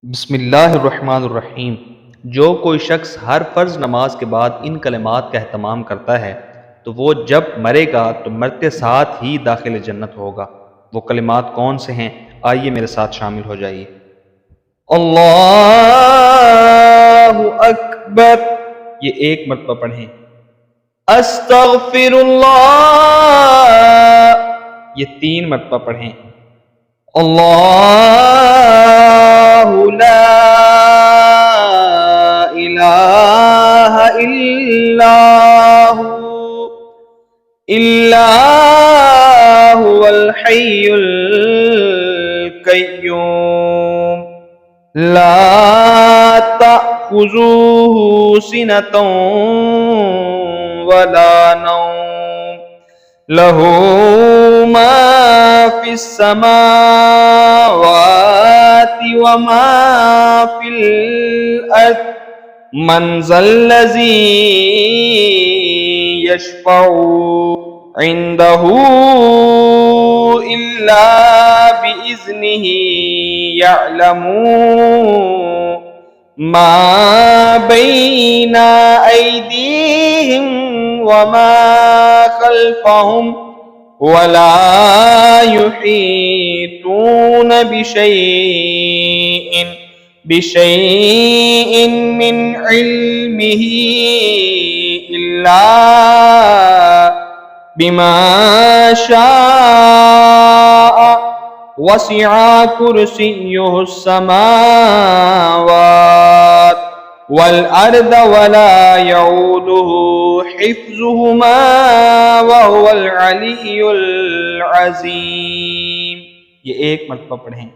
बिस्मिल्लाहिर्रहमानिर्रहीम। जो कोई शख्स हर फ़र्ज़ नमाज के बाद इन कलिमात का एहतमाम करता है तो वो जब मरेगा तो मरते साथ ही दाखिल जन्नत होगा। वो कलिमात कौन से हैं? आइए मेरे साथ शामिल हो जाइए। अल्लाहु अकबर, ये एक मरतबा पढ़ें। अस्तग़फिरुल्लाह, ये 3 मरतबा पढ़ें। अल्लाहु ला इलाहा इल्लाहु हुवल हय्युल कय्यूम ला तअख़ुज़ुहु सिनतुन वला नौम लहू मा फिस समावाति व मा फिल अर्द मन ज़ल्लज़ी यशफ़उ इंदहू इल्ला बिइज़्निही यअलमू मा बैना अयदीहिम व मा खल्फहुम वला युहीतून बिशैइन मिन इल्मिही इल्ला बिमा शाअ वसिअ कुर्सियुहुस समावात वल अर्द वला यऊदुहु हिफ्ज़ुहुमा व हुवल अलिय्युल अज़ीम। ये एक मरतबा पढ़ें।